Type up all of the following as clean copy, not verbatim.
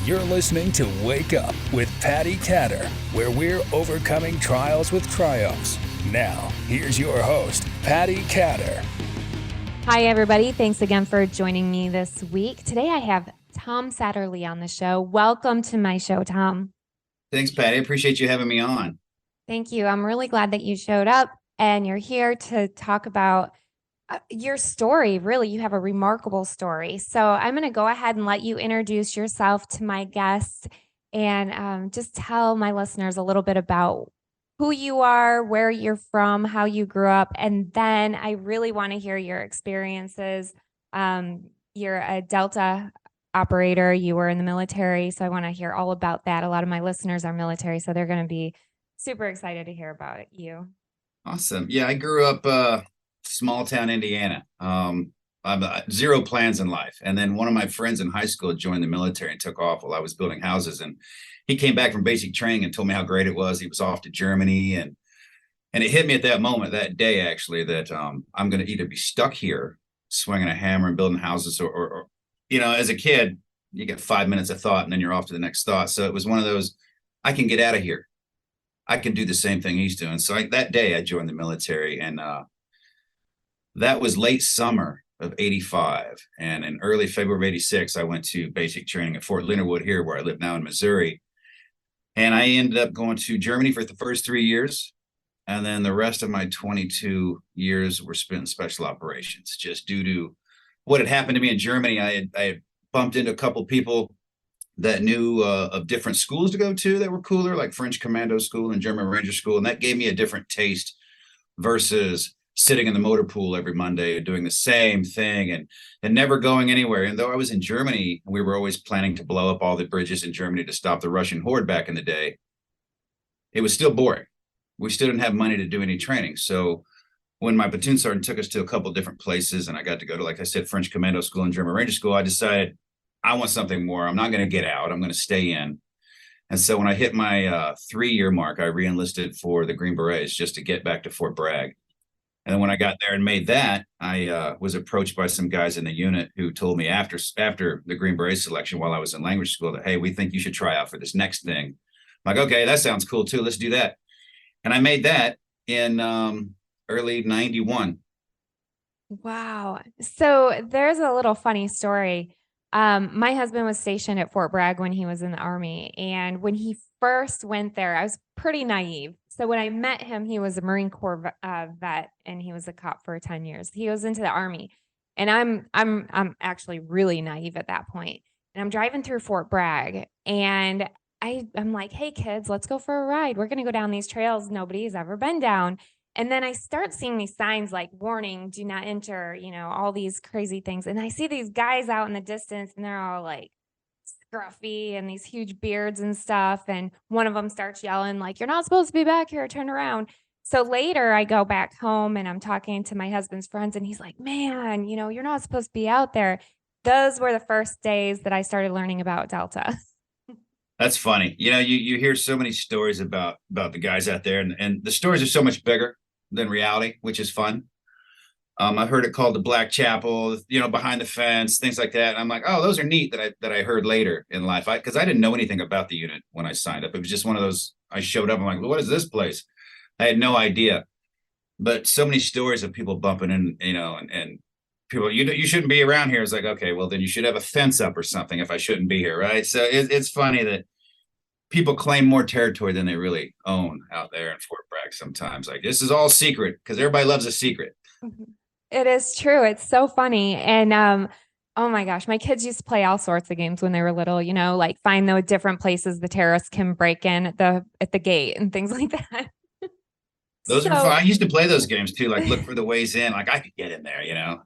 You're listening to Wake Up with Patti Katter, where we're overcoming trials with triumphs. Now, here's your host, Patti Katter. Hi, everybody. Thanks again for joining me this week. Today, I have Tom Satterly on the show. Welcome to my show, Tom. Thanks, Patti. I appreciate you having me on. Thank you. I'm really glad that you showed up and you're here to talk about your story. Really, you have a remarkable story. So I'm going to go ahead and let you introduce yourself to my guest and just tell my listeners a little bit about who you are, where you're from, how you grew up. And then I really want to hear your experiences. You're a Delta operator. You were in the military. So I want to hear all about that. A lot of my listeners are military, so they're going to be super excited to hear about you. Awesome. Yeah, I grew up small town Indiana. I've zero plans in life. And then one of my friends in high school joined the military and took off while I was building houses. And he came back from basic training and told me how great it was. He was off to Germany. And it hit me at that moment, that day, actually, that I'm going to either be stuck here swinging a hammer and building houses or, you know, as a kid, you get 5 minutes of thought and then you're off to the next thought. So it was one of those, I can get out of here. I can do the same thing he's doing. So that day I joined the military, and that was late summer of 85. And in early February of 86, I went to basic training at Fort Leonard Wood here, where I live now in Missouri. And I ended up going to Germany for the first 3 years. And then the rest of my 22 years were spent in special operations, just due to what had happened to me in Germany. I had bumped into a couple of people that knew of different schools to go to that were cooler, like French Commando School and German Ranger School. And that gave me a different taste versus sitting in the motor pool every Monday and doing the same thing and never going anywhere. And though I was in Germany, we were always planning to blow up all the bridges in Germany to stop the Russian horde back in the day. It was still boring. We still didn't have money to do any training. So when my platoon sergeant took us to a couple of different places and I got to go to, like I said, French Commando School and German Ranger School, I decided I want something more. I'm not going to get out. I'm going to stay in. And so when I hit my 3-year mark, I reenlisted for the Green Berets just to get back to Fort Bragg. And then when I got there and made that, I was approached by some guys in the unit who told me after the Green Beret selection while I was in language school that, hey, we think you should try out for this next thing. I'm like, okay, that sounds cool too. Let's do that. And I made that in early 91. Wow. So there's a little funny story. My husband was stationed at Fort Bragg when he was in the Army. And when he first went there, I was pretty naive. So when I met him, he was a Marine Corps vet and he was a cop for 10 years. He was into the Army. And I'm actually really naive at that point. And I'm driving through Fort Bragg and I'm like, hey kids, let's go for a ride. We're going to go down these trails nobody's ever been down. And then I start seeing these signs like warning, do not enter, you know, all these crazy things. And I see these guys out in the distance and they're all like scruffy and these huge beards and stuff. And one of them starts yelling like, you're not supposed to be back here, turn around. So later I go back home and I'm talking to my husband's friends and he's like, man, you know, you're not supposed to be out there. Those were the first days that I started learning about Delta. That's funny. You know, you hear so many stories about the guys out there, and the stories are so much bigger than reality, which is fun. I've heard it called the Black Chapel, you know, behind the fence, things like that. And I'm like, oh, those are neat that I heard later in life. Because I didn't know anything about the unit when I signed up. It was just one of those, I showed up, I'm like, well, what is this place? I had no idea. But so many stories of people bumping in, you know, and people, you shouldn't be around here. It's like, okay, well, then you should have a fence up or something if I shouldn't be here, right? So it's funny that people claim more territory than they really own out there in Fort Bragg sometimes. Like, this is all secret because everybody loves a secret. It is true. It's so funny. And oh my gosh, my kids used to play all sorts of games when they were little, you know, like find the different places the terrorists can break in at the gate and things like that. Those are fun. I used to play those games too, like look for the ways in. Like I could get in there, you know.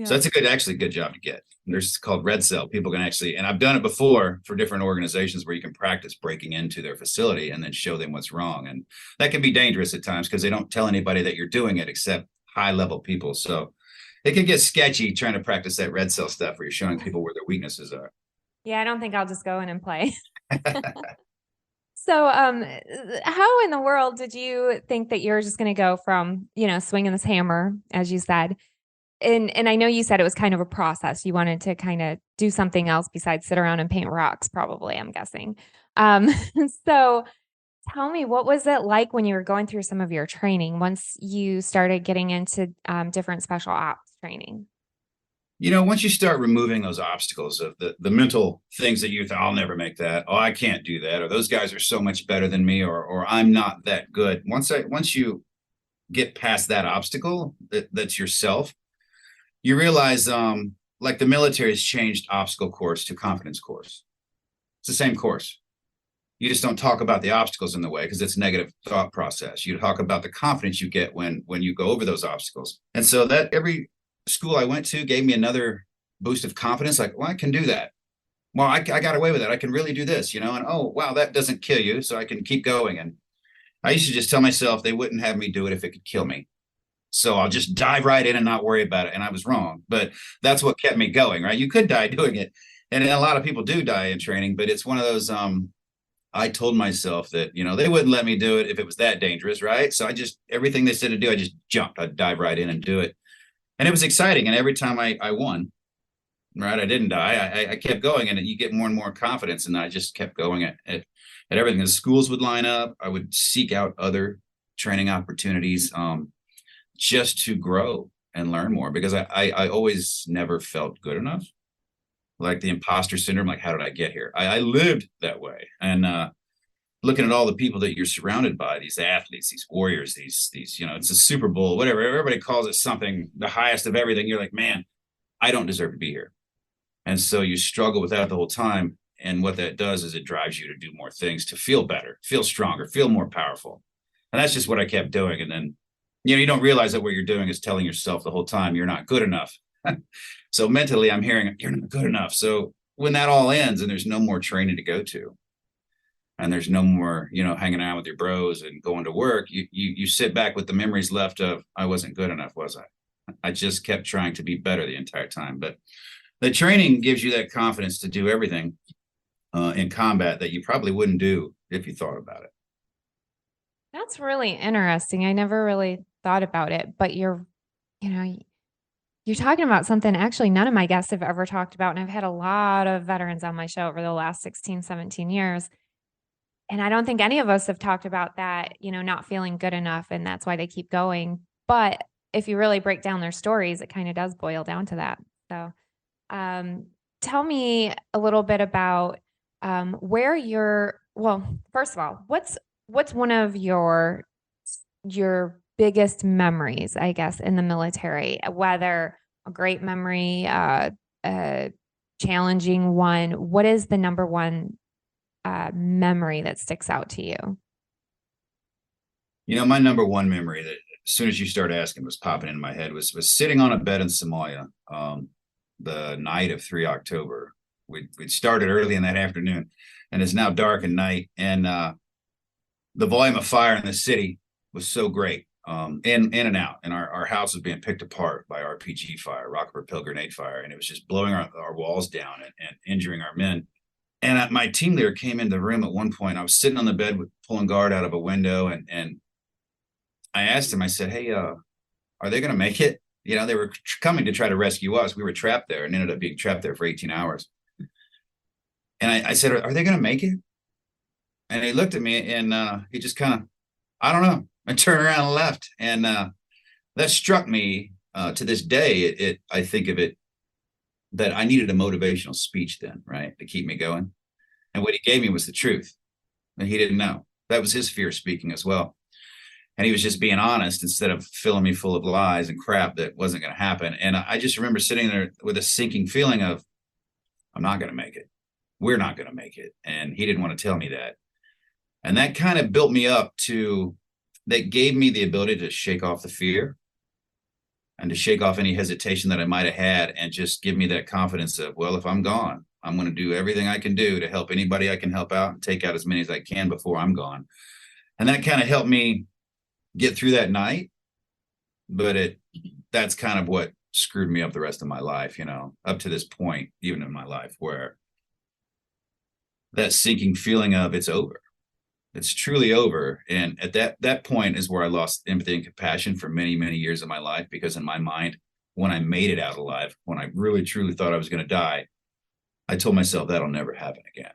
So that's actually a good job to get. There's called Red Cell. People can actually, and I've done it before for different organizations where you can practice breaking into their facility and then show them what's wrong. And that can be dangerous at times because they don't tell anybody that you're doing it except high level people. So it can get sketchy trying to practice that Red Cell stuff where you're showing people where their weaknesses are. Yeah, I don't think I'll just go in and play. So, how in the world did you think that you were just going to go from, you know, swinging this hammer, as you said, and I know you said it was kind of a process. You wanted to kind of do something else besides sit around and paint rocks, probably, I'm guessing. Um, so tell me, what was it like when you were going through some of your training once you started getting into different special ops training? Once you start removing those obstacles of the mental things that you thought, I'll never make that. Oh, I can't do that. Or those guys are so much better than me, or I'm not that good. Once you get past that obstacle, that's yourself, you realize, like the military has changed obstacle course to confidence course. It's the same course. You just don't talk about the obstacles in the way because it's negative thought process. You talk about the confidence you get when you go over those obstacles. And so that every school I went to gave me another boost of confidence. Like, well, I can do that. Well, I got away with it. I can really do this, and oh, wow, that doesn't kill you. So I can keep going. And I used to just tell myself they wouldn't have me do it if it could kill me. So I'll just dive right in and not worry about it. And I was wrong, but that's what kept me going, right? You could die doing it. And a lot of people do die in training, but it's one of those, I told myself that, they wouldn't let me do it if it was that dangerous, right? So everything they said to do, I just jumped. I'd dive right in and do it. And it was exciting. And every time I won, right, I didn't die. I kept going, and you get more and more confidence. And I just kept going at everything. The schools would line up. I would seek out other training opportunities just to grow and learn more, because I always never felt good enough. Like the imposter syndrome, like, how did I get here? I lived that way. And looking at all the people that you're surrounded by, these athletes, these warriors, these it's a Super Bowl, whatever, everybody calls it something, the highest of everything. You're like, man, I don't deserve to be here. And so you struggle with that the whole time. And what that does is it drives you to do more things, to feel better, feel stronger, feel more powerful. And that's just what I kept doing. And then, you don't realize that what you're doing is telling yourself the whole time you're not good enough. So mentally, I'm hearing you're not good enough. So when that all ends and there's no more training to go to, and there's no more, hanging out with your bros and going to work, you sit back with the memories left of, I wasn't good enough, was I? I just kept trying to be better the entire time. But the training gives you that confidence to do everything in combat that you probably wouldn't do if you thought about it. That's really interesting. I never really thought about it, but you're talking about something actually none of my guests have ever talked about. And I've had a lot of veterans on my show over the last 16, 17 years. And I don't think any of us have talked about that, not feeling good enough. And that's why they keep going. But if you really break down their stories, it kind of does boil down to that. So tell me a little bit about first of all, what's one of your biggest memories, I guess, in the military, whether a great memory, a challenging one? What is the number one memory that sticks out to you? My number one memory that as soon as you start asking was popping in my head was sitting on a bed in Somalia the night of 3 October. We'd started early in that afternoon, and it's now dark at night. And the volume of fire in the city was so great, in and out. And our house was being picked apart by RPG fire, rocket propelled grenade fire. And it was just blowing our walls down and injuring our men. And my team leader came into the room at one point. I was sitting on the bed pulling guard out of a window. And I asked him, I said, hey, are they going to make it? They were coming to try to rescue us. We were trapped there and ended up being trapped there for 18 hours. And I said, are they going to make it? And he looked at me and he just kind of, I don't know. I turned around and left. And that struck me to this day. I think of it that I needed a motivational speech then, right, to keep me going. And what he gave me was the truth. And he didn't know. That was his fear speaking as well. And he was just being honest instead of filling me full of lies and crap that wasn't going to happen. And I just remember sitting there with a sinking feeling of, I'm not going to make it. We're not going to make it. And he didn't want to tell me that. And that kind of built me up that gave me the ability to shake off the fear and to shake off any hesitation that I might have had, and just give me that confidence of, well, if I'm gone, I'm going to do everything I can do to help anybody I can help out and take out as many as I can before I'm gone. And that kind of helped me get through that night. But that's kind of what screwed me up the rest of my life, up to this point, even in my life, where that sinking feeling of it's over. It's truly over. And at that point is where I lost empathy and compassion for many, many years of my life, because in my mind, when I made it out alive, when I really truly thought I was going to die, I told myself that'll never happen again.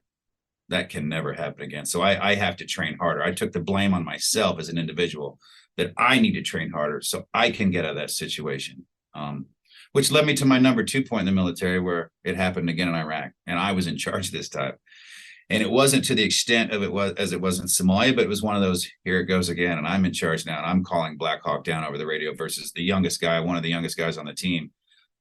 That can never happen again. So I have to train harder. I took the blame on myself as an individual that I need to train harder so I can get out of that situation. Which led me to my number 2 point in the military, where it happened again in Iraq, and I was in charge this time. And it wasn't to the extent of it was as it was in Somalia, but it was one of those, here it goes again, and I'm in charge now, and I'm calling Black Hawk Down over the radio versus the youngest guy, one of the youngest guys on the team,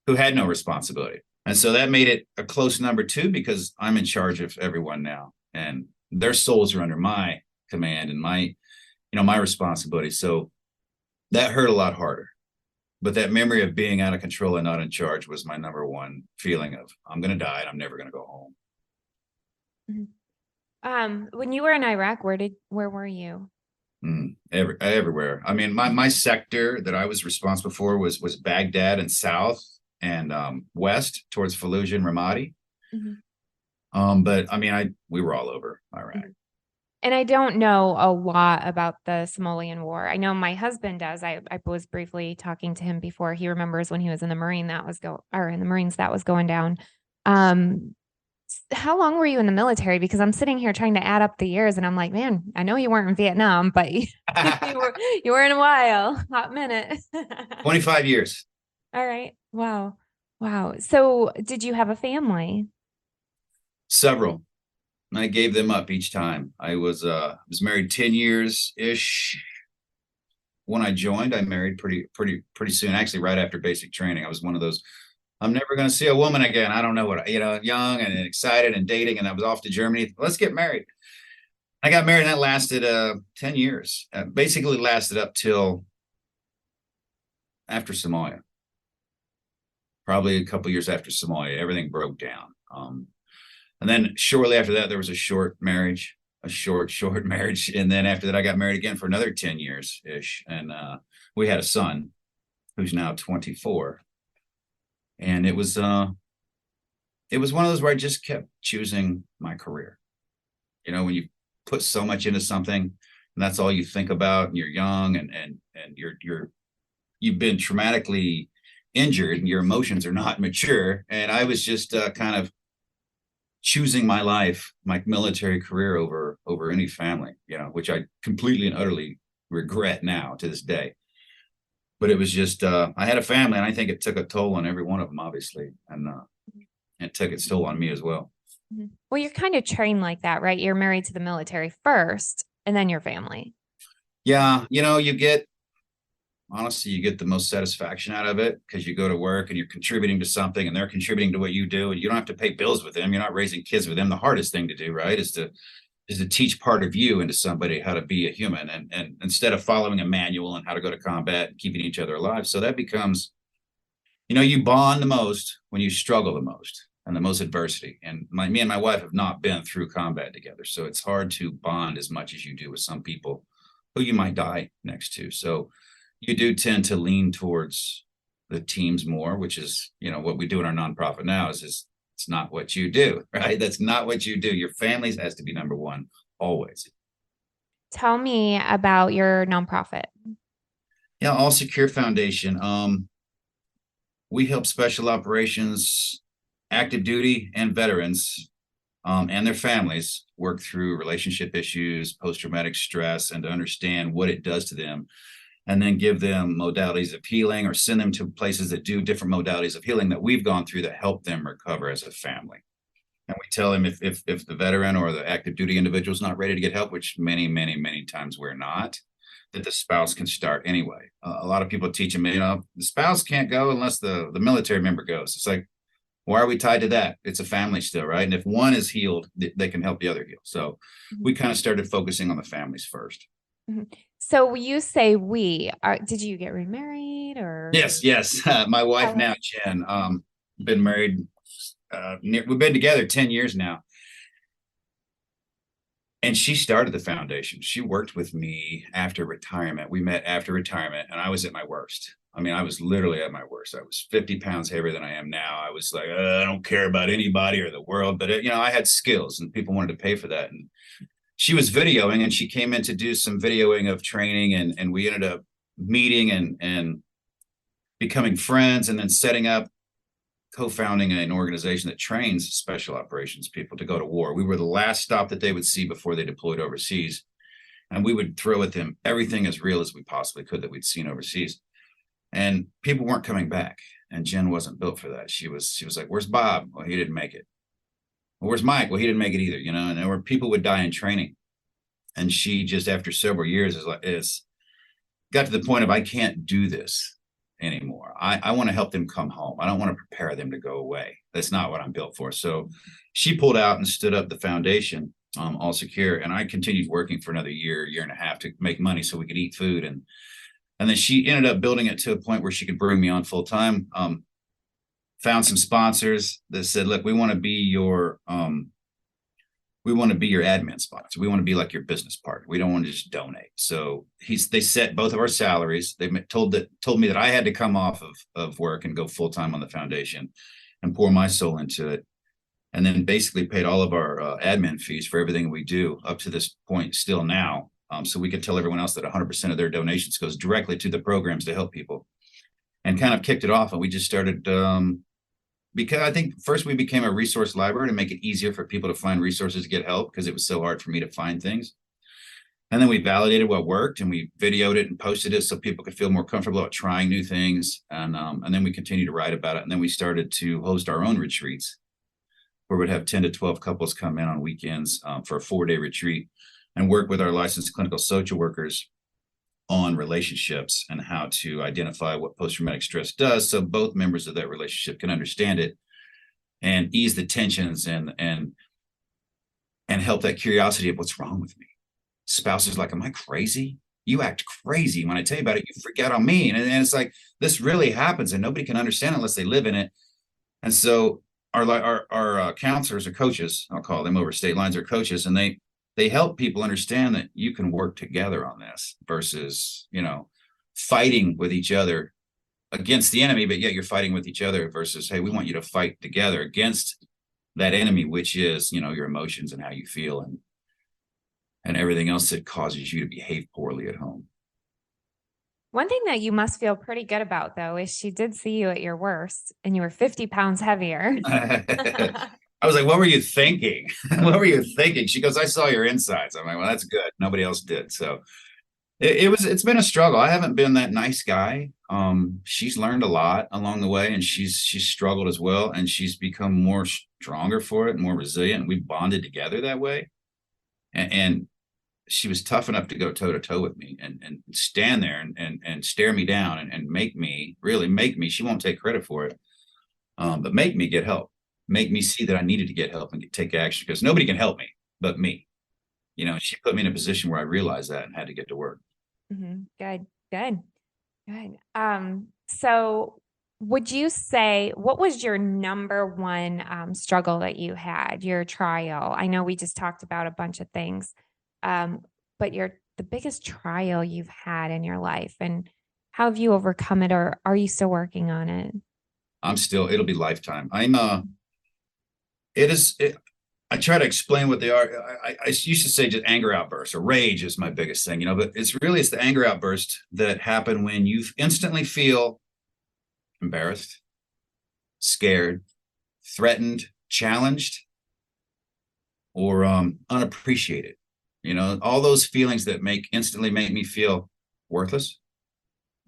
who had no responsibility. And so that made it a close number 2 because I'm in charge of everyone now, and their souls are under my command and my responsibility. So that hurt a lot harder. But that memory of being out of control and not in charge was my number 1 feeling of, I'm going to die and I'm never going to go home. When you were in Iraq, where were you? Everywhere. I mean, my sector that I was responsible for was Baghdad and south and west towards Fallujah and Ramadi. But I mean, we were all over Iraq. And I don't know a lot about the Somalian War. I know my husband does. I was briefly talking to him before. He remembers when he was in the Marines that was going down. How long were you in the military? Because I'm sitting here trying to add up the years, and I'm like, man, I know you weren't in Vietnam, but you were in a while, hot minute. 25 years. All right. Wow. So, did you have a family? Several. I gave them up each time. I was married 10 years ish. When I joined, I married pretty soon. Actually, right after basic training, I was one of those, I'm never going to see a woman again. I don't know what, young and excited and dating. And I was off to Germany. Let's get married. I got married and that lasted 10 years. Basically lasted up till after Somalia. Probably a couple years after Somalia, everything broke down. And then shortly after that, there was a short marriage. And then after that, I got married again for another 10 years ish. And we had a son who's now 24. And it was one of those where I just kept choosing my career. When you put so much into something and that's all you think about, and you're young and you've been traumatically injured and your emotions are not mature. And I was just kind of choosing my life, my military career over any family, which I completely and utterly regret now to this day. But it was just, I had a family, and I think it took a toll on every one of them, obviously. And it took its toll on me as well. Well, you're kind of trained like that, right? You're married to the military first and then your family. Yeah. Honestly, you get the most satisfaction out of it because you go to work and you're contributing to something and they're contributing to what you do, and you don't have to pay bills with them. You're not raising kids with them. The hardest thing to do, right, is to teach part of you into somebody, how to be a human, and instead of following a manual on how to go to combat and keeping each other alive. So that becomes, you bond the most when you struggle the most and the most adversity. And me and my wife have not been through combat together. So it's hard to bond as much as you do with some people who you might die next to. So you do tend to lean towards the teams more, which is, what we do in our nonprofit now is it's not what you do, right? That's not what you do. Your family has to be number 1, always. Tell me about your nonprofit. Yeah, All Secure Foundation. We help special operations, active duty, and veterans and their families work through relationship issues, post-traumatic stress, and to understand what it does to them, and then give them modalities of healing or send them to places that do different modalities of healing that we've gone through that help them recover as a family. And we tell them if the veteran or the active duty individual is not ready to get help, which many, many, many times we're not, that the spouse can start anyway. A lot of people teach them, the spouse can't go unless the military member goes. It's like, why are we tied to that? It's a family still, right? And if one is healed, they can help the other heal. So we kind of started focusing on the families first. So you say did you get remarried or? Yes. My wife now, Jen, been married. We've been together 10 years now. And she started the foundation. She worked with me after retirement. We met after retirement, and I was at my worst. I mean, I was literally at my worst. I was 50 pounds heavier than I am now. I was like, I don't care about anybody or the world, but I had skills and people wanted to pay for that. And she was videoing, and she came in to do some videoing of training, and we ended up meeting and becoming friends, and then setting up, co-founding an organization that trains special operations people to go to war. We were the last stop that they would see before they deployed overseas. And we would throw at them everything as real as we possibly could that we'd seen overseas. And people weren't coming back. And Jen wasn't built for that. She was like, "Where's Bob?" Well, he didn't make it. Well, "Where's Mike?" Well, he didn't make it either, and there were people would die in training. And she just, after several years, is got to the point of, I can't do this anymore. I want to help them come home. I don't want to prepare them to go away. That's not what I'm built for. So she pulled out and stood up the foundation, All Secure. And I continued working for another year and a half to make money so we could eat food. And then she ended up building it to a point where she could bring me on full time. Found some sponsors that said, "Look, we want to be your admin sponsor. We want to be like your business partner. We don't want to just donate." So they set both of our salaries. They told me that I had to come off of work and go full time on the foundation and pour my soul into it. And then basically paid all of our admin fees for everything we do up to this point still now. So we could tell everyone else that 100% of their donations goes directly to the programs to help people, and kind of kicked it off. And we just started, because I think first we became a resource library to make it easier for people to find resources to get help, because it was so hard for me to find things. And then we validated what worked, and we videoed it and posted it so people could feel more comfortable about trying new things. And then we continued to write about it. And then we started to host our own retreats, where we'd have 10 to 12 couples come in on weekends for a 4-day retreat, and work with our licensed clinical social workers on relationships and how to identify what post-traumatic stress does, so both members of that relationship can understand it and ease the tensions and help that curiosity of, what's wrong with me? Spouse is like, "Am I crazy? You act crazy. When I tell you about it, you freak out on me." And it's like, this really happens, and nobody can understand it unless they live in it. And so our counselors or coaches, I'll call them over state lines, or coaches, and they help people understand that you can work together on this versus, fighting with each other against the enemy, but yet you're fighting with each other, versus, hey, we want you to fight together against that enemy, which is, your emotions and how you feel and everything else that causes you to behave poorly at home. One thing that you must feel pretty good about, though, is she did see you at your worst and you were 50 pounds heavier. I was like, "What were you thinking? What were you thinking?" She goes, "I saw your insides." I'm like, "Well, that's good. Nobody else did." So it's been a struggle. I haven't been that nice guy. She's learned a lot along the way, and she's struggled as well. And she's become more stronger for it and more resilient. We bonded together that way. And she was tough enough to go toe to toe with me and stand there and stare me down and really make me, she won't take credit for it. But make me get help. Make me see that I needed to get help and take action, because nobody can help me but me. She put me in a position where I realized that and had to get to work. Good. So would you say, what was your number one struggle that you had, your trial? I know we just talked about a bunch of things, but the biggest trial you've had in your life, and how have you overcome it, or are you still working on it? It'll be lifetime. I try to explain what they are. I used to say just anger outbursts, or rage is my biggest thing, but it's the anger outburst that happen when you instantly feel embarrassed, scared, threatened, challenged, or unappreciated. All those feelings that instantly make me feel worthless.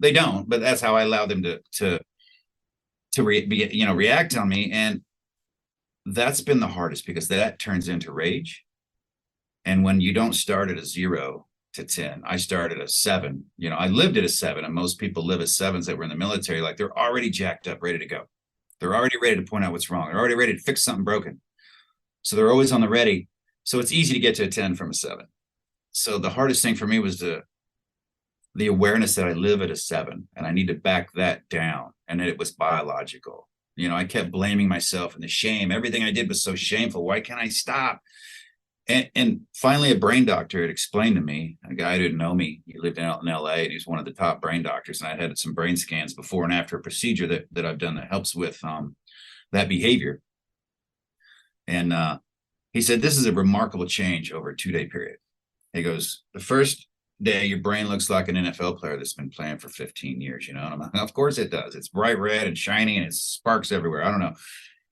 They don't, but that's how I allow them to react on me. And that's been the hardest, because that turns into rage. And when you don't start at a 0 to 10, I started at a 7. I lived at a 7, and most people live at 7s that were in the military. Like, they're already jacked up, ready to go. They're already ready to point out what's wrong. They're already ready to fix something broken. So they're always on the ready. So it's easy to get to a 10 from a 7. So the hardest thing for me was the awareness that I live at a 7, and I need to back that down, and that it was biological. I kept blaming myself, and the shame. Everything I did was so shameful. Why can't I stop? And finally, a brain doctor had explained to me, a guy who didn't know me. He lived out in LA, and he was one of the top brain doctors. And I had some brain scans before and after a procedure that I've done that helps with that behavior. And he said, "This is a remarkable change over a 2-day period." He goes, "The first day, your brain looks like an NFL player that's been playing for 15 years, you know? And I'm like, of course it does. It's bright red and shiny and it sparks everywhere. I don't know.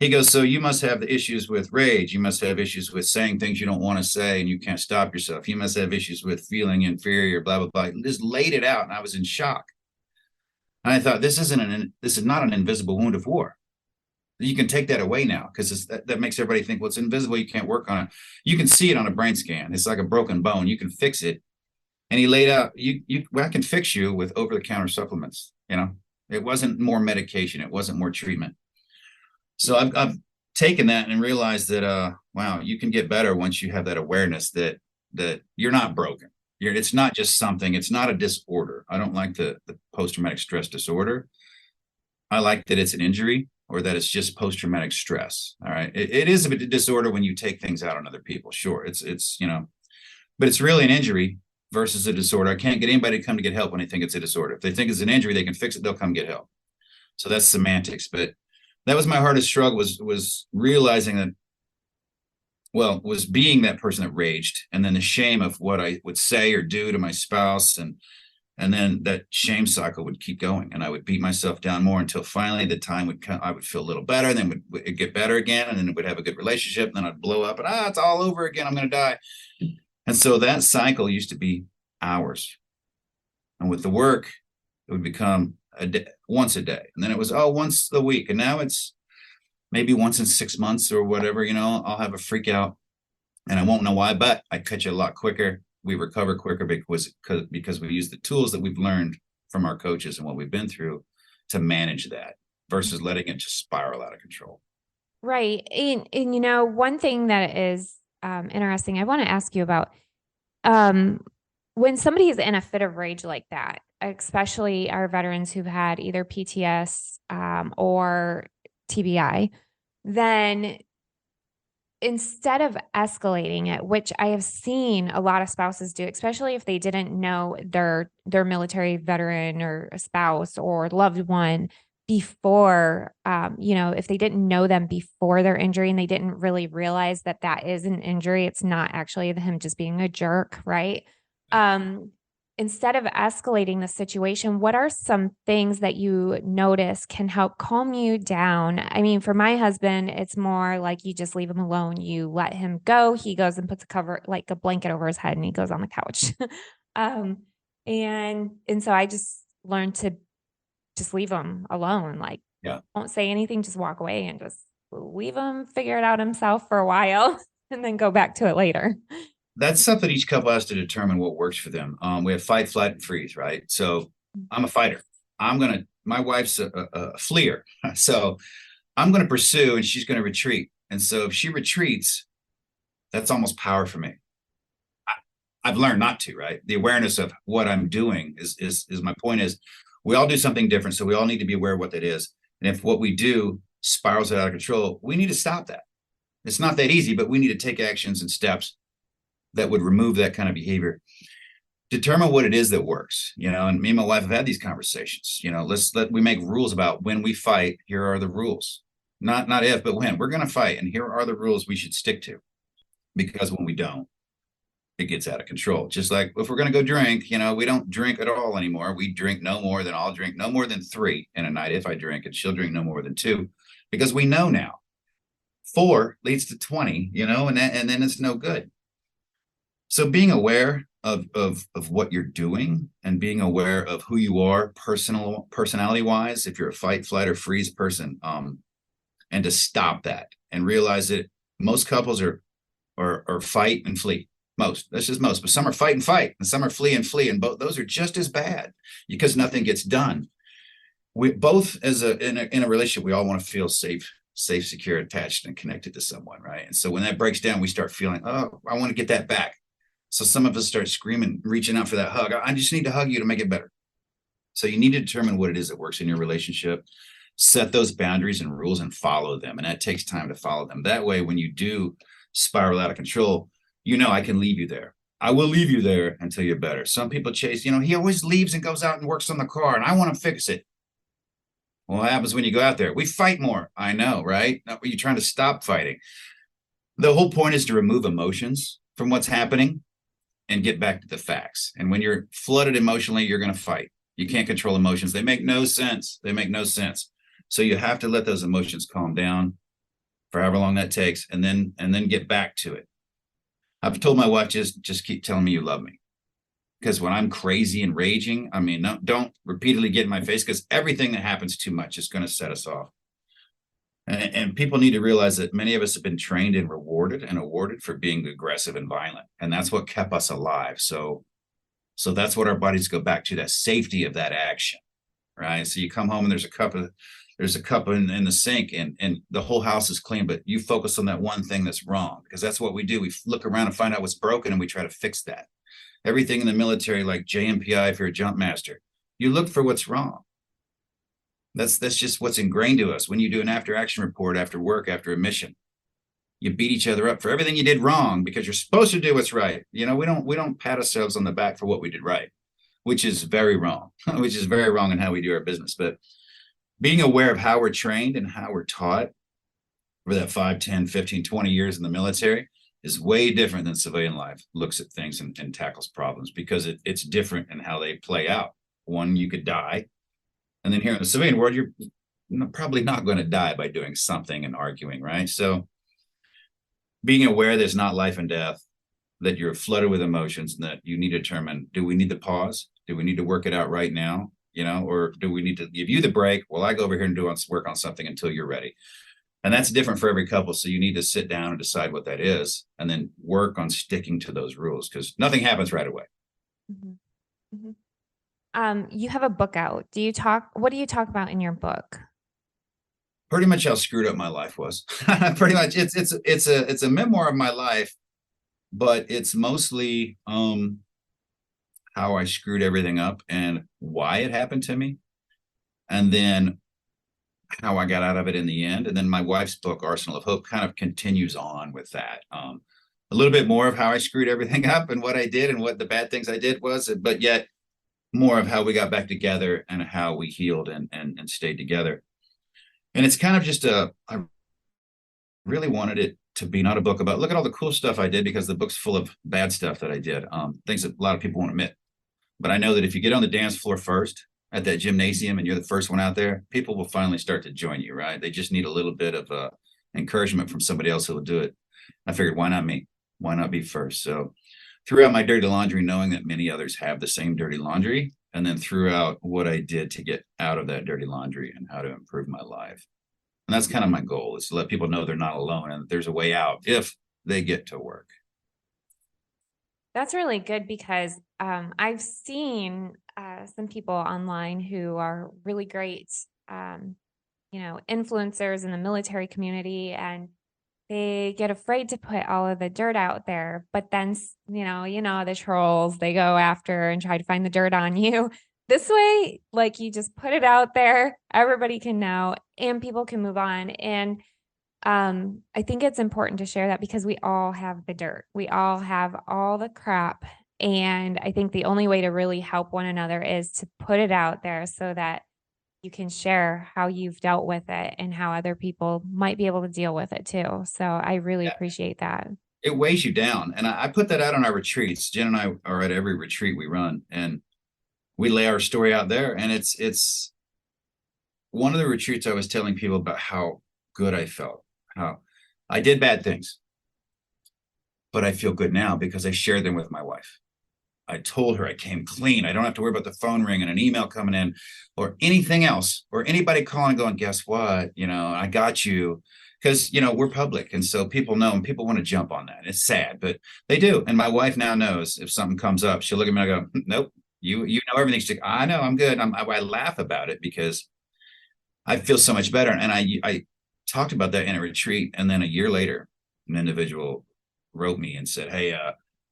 He goes, so you must have the issues with rage. You must have issues with saying things you don't want to say and you can't stop yourself. You must have issues with feeling inferior, blah, blah, blah. Just laid it out. And I was in shock. And I thought, this is not an invisible wound of war. You can take that away now because that makes everybody think, well, it's invisible. You can't work on it. You can see it on a brain scan. It's like a broken bone. You can fix it. And he laid out, I can fix you with over-the-counter supplements. You know, it wasn't more medication. It wasn't more treatment. So I've taken that and realized that, wow, you can get better once you have that awareness that you're not broken. It's not just something. It's not a disorder. I don't like the post-traumatic stress disorder. I like that it's an injury or that it's just post-traumatic stress. All right. It is a bit of disorder when you take things out on other people. Sure. It's, you know, but it's really an injury versus a disorder. I can't get anybody to come to get help when they think it's a disorder. If they think it's an injury, they can fix it. They'll come get help. So that's semantics. But that was my hardest struggle was realizing that, well, was being that person that raged, and then the shame of what I would say or do to my spouse. And then that shame cycle would keep going, and I would beat myself down more until finally the time would come, I would feel a little better, and then it'd get better again, and then it would have a good relationship, and then I'd blow up, and it's all over again. I'm going to die. And so that cycle used to be hours. And with the work, it would become once a day. And then it was, once a week. And now it's maybe once in 6 months or whatever, you know, I'll have a freak out and I won't know why, but I catch it a lot quicker. We recover quicker because we use the tools that we've learned from our coaches and what we've been through to manage that versus letting it just spiral out of control. Right. And you know, one thing that is interesting, I want to ask you about when somebody is in a fit of rage like that, especially our veterans who've had either PTS or TBI, then instead of escalating it, which I have seen a lot of spouses do, especially if they didn't know their military veteran or a spouse or loved one before, you know, if they didn't know them before their injury and they didn't really realize that that is an injury, it's not actually him just being a jerk, right? Instead of escalating the situation, what are some things that you notice can help calm you down? I mean, for my husband, it's more like you just leave him alone. You let him go. He goes and puts a blanket over his head and he goes on the couch. And so I just learned to just leave him alone. Like, Don't say anything, just walk away and just leave him figure it out himself for a while and then go back to it later. That's something each couple has to determine what works for them. We have fight, flight, and freeze, right? So I'm a fighter. My wife's a fleer. So I'm going to pursue and she's going to retreat. And so if she retreats, that's almost power for me. I've learned not to, right? The awareness of what I'm doing is my point is we all do something different. So we all need to be aware of what that is. And if what we do spirals it out of control, we need to stop that. It's not that easy, but we need to take actions and steps that would remove that kind of behavior. Determine what it is that works, you know, and me and my wife have had these conversations, you know, we make rules about when we fight. Here are the rules, not if, but when we're going to fight. And here are the rules we should stick to, because when we don't, it gets out of control. Just like if we're going to go drink, you know, we don't drink at all anymore. We drink I'll drink no more than 3 in a night. If I drink, and she'll drink no more than 2, because we know now 4 leads to 20, you know, and then it's no good. So being aware of what you're doing and being aware of who you are personality wise, if you're a fight, flight, or freeze person, and to stop that and realize that most couples are fight and flee. That's just most, but some are fight and fight, and some are flee and flee, and both those are just as bad because nothing gets done. We both, in a relationship, we all want to feel safe, secure, attached, and connected to someone, right? And so when that breaks down, we start feeling, I want to get that back. So some of us start screaming, reaching out for that hug. I just need to hug you to make it better. So you need to determine what it is that works in your relationship, set those boundaries and rules and follow them. And that takes time to follow them. That way, when you do spiral out of control, you know, I can leave you there. I will leave you there until you're better. Some people chase, you know, he always leaves and goes out and works on the car and I want to fix it. Well, what happens when you go out there? We fight more. I know, right? You're trying to stop fighting. The whole point is to remove emotions from what's happening. and get back to the facts. And when you're flooded emotionally, you're going to fight. You can't control emotions. They make no sense. They make no sense. So you have to let those emotions calm down for however long that takes, and then get back to it. I've told my wife, just keep telling me you love me. Because when I'm crazy and raging, I mean, no, don't repeatedly get in my face, because everything that happens too much is going to set us off. And people need to realize that many of us have been trained and rewarded and awarded for being aggressive and violent. And that's what kept us alive. So that's what our bodies go back to, that safety of that action, right? So you come home and there's a cup in the sink, and the whole house is clean, but you focus on that one thing that's wrong, because that's what we do. We look around and find out what's broken, and we try to fix that. Everything in the military, like JMPI, if you're a jump master, you look for what's wrong. That's just what's ingrained to us. When you do an after action report after work, after a mission, you beat each other up for everything you did wrong, because you're supposed to do what's right. We don't pat ourselves on the back for what we did right, which is very wrong, which is very wrong in how we do our business. But being aware of how we're trained and how we're taught for that 5, 10, 15, 20 years in the military is way different than civilian life looks at things and tackles problems, because it's different in how they play out. One, you could die. And then here in the civilian world, you're probably not going to die by doing something and arguing, right? So being aware there's not life and death, that you're flooded with emotions, and that you need to determine, do we need to pause? Do we need to work it out right now? Or do we need to give you the break while I go over here and work on something until you're ready? And that's different for every couple. So you need to sit down and decide what that is, and then work on sticking to those rules, because nothing happens right away. Mm-hmm. Mm-hmm. You have a book out. What do you talk about in your book? Pretty much how screwed up my life was. Pretty much it's a memoir of my life, but it's mostly how I screwed everything up and why it happened to me, and then how I got out of it in the end. And then my wife's book, Arsenal of Hope, kind of continues on with that. A little bit more of how I screwed everything up and what I did and what the bad things I did was, but yet more of how we got back together and how we healed and stayed together. And it's kind of just I really wanted it to be not a book about, look at all the cool stuff I did, because the book's full of bad stuff that I did, things that a lot of people won't admit. But I know that if you get on the dance floor first at that gymnasium and you're the first one out there, people will finally start to join you, right? They just need a little bit of encouragement from somebody else who will do it. I figured, why not me? Why not be first? So throughout my dirty laundry, knowing that many others have the same dirty laundry, and then throughout what I did to get out of that dirty laundry and how to improve my life. And that's kind of my goal, is to let people know they're not alone and that there's a way out if they get to work. That's really good, because I've seen some people online who are really great, influencers in the military community, and they get afraid to put all of the dirt out there. But then, the trolls, they go after and try to find the dirt on you. This way, like, you just put it out there, everybody can know, and people can move on. And I think it's important to share that, because we all have the dirt. We all have all the crap. And I think the only way to really help one another is to put it out there, so that you can share how you've dealt with it and how other people might be able to deal with it too. So I really appreciate that. It weighs you down. And I put that out on our retreats. Jen and I are at every retreat we run, and we lay our story out there. And it's one of the retreats I was telling people about how good I felt, how I did bad things, but I feel good now because I shared them with my wife. I told her I came clean. I don't have to worry about the phone ring and an email coming in or anything else, or anybody calling going, guess what? I got you. Because, we're public. And so people know, and people want to jump on that. It's sad, but they do. And my wife now knows if something comes up, she'll look at me and go, nope, you know everything. She's like, I know, I'm good. I laugh about it because I feel so much better. And I talked about that in a retreat. And then a year later, an individual wrote me and said, hey,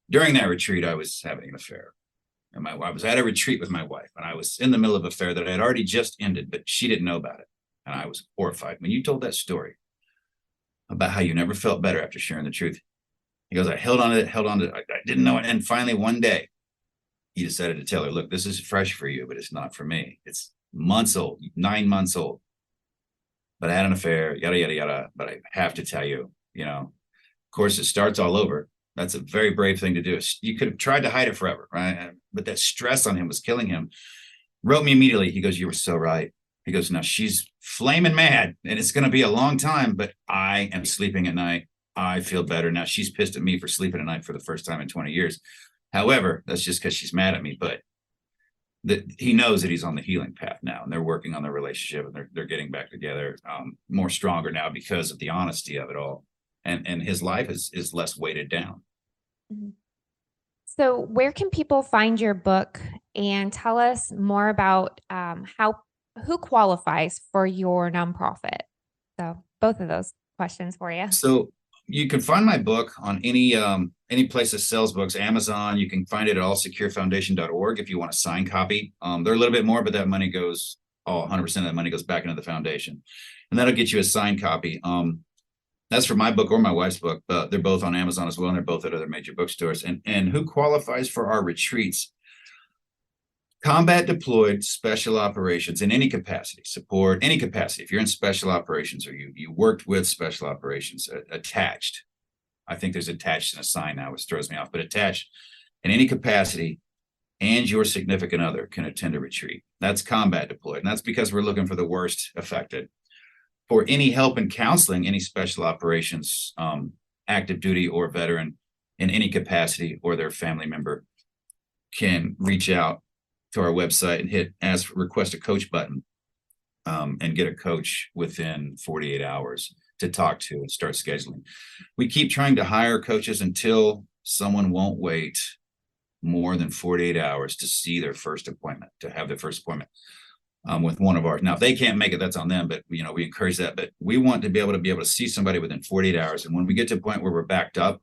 during that retreat, I was having an affair. And I was at a retreat with my wife, and I was in the middle of an affair that I had already just ended, but she didn't know about it. And I was horrified. When you told that story about how you never felt better after sharing the truth, he goes, I held on to it. I didn't know it. And finally, one day, he decided to tell her, look, this is fresh for you, but it's not for me. It's months old, 9 months old. But I had an affair, yada, yada, yada. But I have to tell you, of course, it starts all over. That's a very brave thing to do. You could have tried to hide it forever, right? But that stress on him was killing him. Wrote me immediately. He goes, "You were so right." He goes, "Now she's flaming mad and it's going to be a long time, but I am sleeping at night. I feel better. Now she's pissed at me for sleeping at night for the first time in 20 years. However, that's just because she's mad at me, but he knows that he's on the healing path now, and they're working on their relationship, and they're getting back together, more stronger now because of the honesty of it all. And his life is less weighted down. Mhm. So where can people find your book, and tell us more about who qualifies for your nonprofit? So both of those questions for you. So you can find my book on any place that sells books, Amazon. You can find it at allsecurefoundation.org if you want a signed copy. They're a little bit more, but that money goes, 100% of that money goes back into the foundation. And that'll get you a signed copy. That's for my book or my wife's book, but they're both on Amazon as well, and they're both at other major bookstores. And who qualifies for our retreats? Combat deployed special operations in any capacity, support any capacity. If you're in special operations or you worked with special operations, attached. I think there's attached in a sign now, which throws me off, but attached in any capacity, and your significant other can attend a retreat. That's combat deployed. And that's because we're looking for the worst affected. For any help and counseling, any special operations, active duty or veteran in any capacity, or their family member can reach out to our website and request a coach button, and get a coach within 48 hours to talk to and start scheduling. We keep trying to hire coaches until someone won't wait more than 48 hours to see their first appointment, to have their first appointment with one of ours. Now, if they can't make it, that's on them, but we encourage that. But we want to be able to see somebody within 48 hours. And when we get to a point where we're backed up,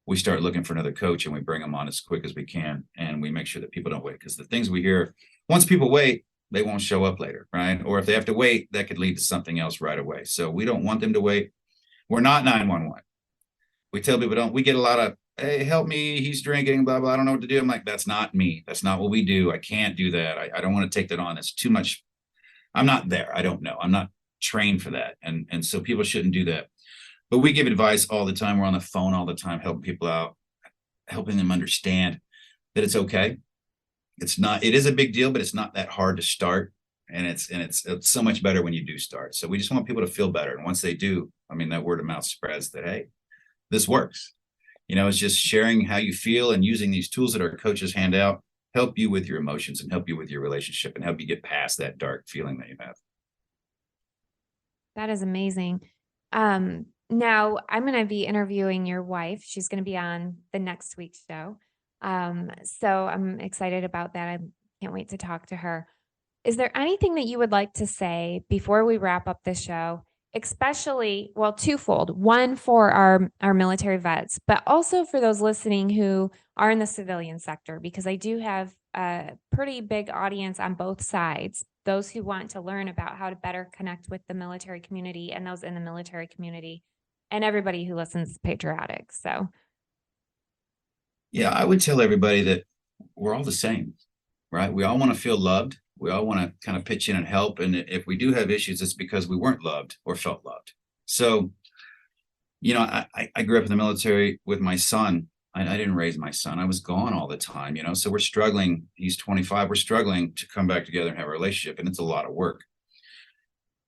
we start looking for another coach, and we bring them on as quick as we can. And we make sure that people don't wait, because the things we hear, once people wait, they won't show up later, right? Or if they have to wait, that could lead to something else right away. So we don't want them to wait. We're not 911. We tell people we get a lot of, "Hey, help me, he's drinking, blah, blah, I don't know what to do." I'm like, that's not me. That's not what we do. I can't do that. I don't want to take that on. It's too much. I'm not there. I don't know. I'm not trained for that. And so people shouldn't do that. But we give advice all the time. We're on the phone all the time, helping people out, helping them understand that it's okay. It is a big deal, but it's not that hard to start. And it's so much better when you do start. So we just want people to feel better. And once they do, that word of mouth spreads that, hey, this works. It's just sharing how you feel, and using these tools that our coaches hand out help you with your emotions and help you with your relationship and help you get past that dark feeling that you have. That is amazing. Now I'm going to be interviewing your wife. She's going to be on the next week's show. So I'm excited about that. I can't wait to talk to her. Is there anything that you would like to say before we wrap up the show, especially, twofold, one for our military vets, but also for those listening who are in the civilian sector, because I do have a pretty big audience on both sides, those who want to learn about how to better connect with the military community and those in the military community, and everybody who listens is patriotic. So yeah, I would tell everybody that we're all the same, right? We all want to feel loved. We all want to kind of pitch in and help. And if we do have issues, it's because we weren't loved or felt loved. So, I grew up in the military with my son. I didn't raise my son. I was gone all the time, so we're struggling. He's 25. We're struggling to come back together and have a relationship. And it's a lot of work.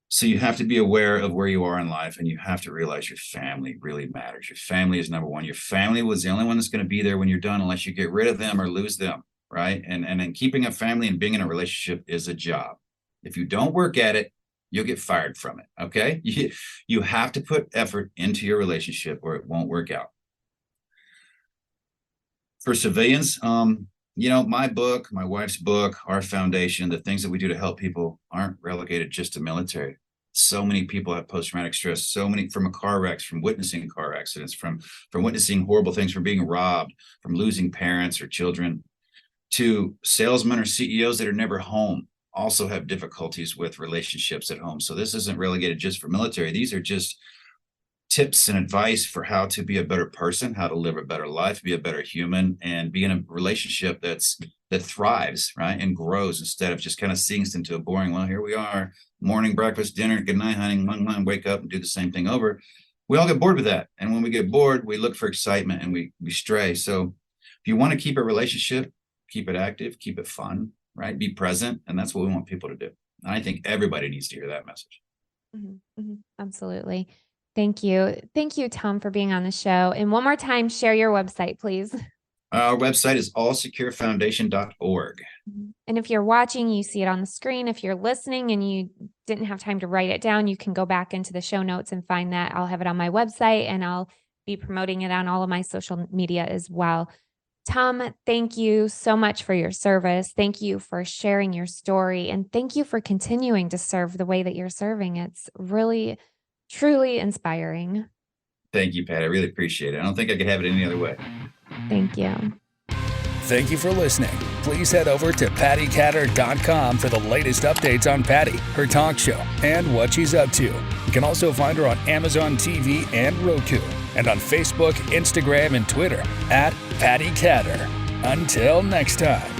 So you have to be aware of where you are in life, and you have to realize your family really matters. Your family is number one. Your family was the only one that's going to be there when you're done, unless you get rid of them or lose them. Right. And keeping a family and being in a relationship is a job. If you don't work at it, you'll get fired from it. Okay. You have to put effort into your relationship or it won't work out. For civilians, my book, my wife's book, our foundation, the things that we do to help people aren't relegated just to military. So many people have post-traumatic stress, so many from car wrecks, from witnessing car accidents, from witnessing horrible things, from being robbed, from losing parents or children, to salesmen or CEOs that are never home, also have difficulties with relationships at home. So this isn't relegated just for military. These are just tips and advice for how to be a better person, how to live a better life, be a better human, and be in a relationship that thrives, right, and grows, instead of just kind of sinks into a boring, well, here we are, morning, breakfast, dinner, good night, honey, wake up and do the same thing over. we all get bored with that. And when we get bored, we look for excitement and we stray. So if you want to keep a relationship, keep it active, keep it fun, right? Be present. And that's what we want people to do. And I think everybody needs to hear that message. Absolutely. Thank you. Thank you, Tom, for being on the show. And one more time, share your website, please. Our website is allsecurefoundation.org. And if you're watching, you see it on the screen. If you're listening and you didn't have time to write it down, you can go back into the show notes and find that. I'll have it on my website, and I'll be promoting it on all of my social media as well. Tom, thank you so much for your service. Thank you for sharing your story, and thank you for continuing to serve the way that you're serving. It's really, truly inspiring. Thank you, Pat. I really appreciate it. I don't think I could have it any other way. Thank you. Thank you for listening. Please head over to pattikatter.com for the latest updates on Patti, her talk show, and what she's up to. You can also find her on Amazon TV and Roku, and on Facebook, Instagram, and Twitter at Patti Katter. Until next time.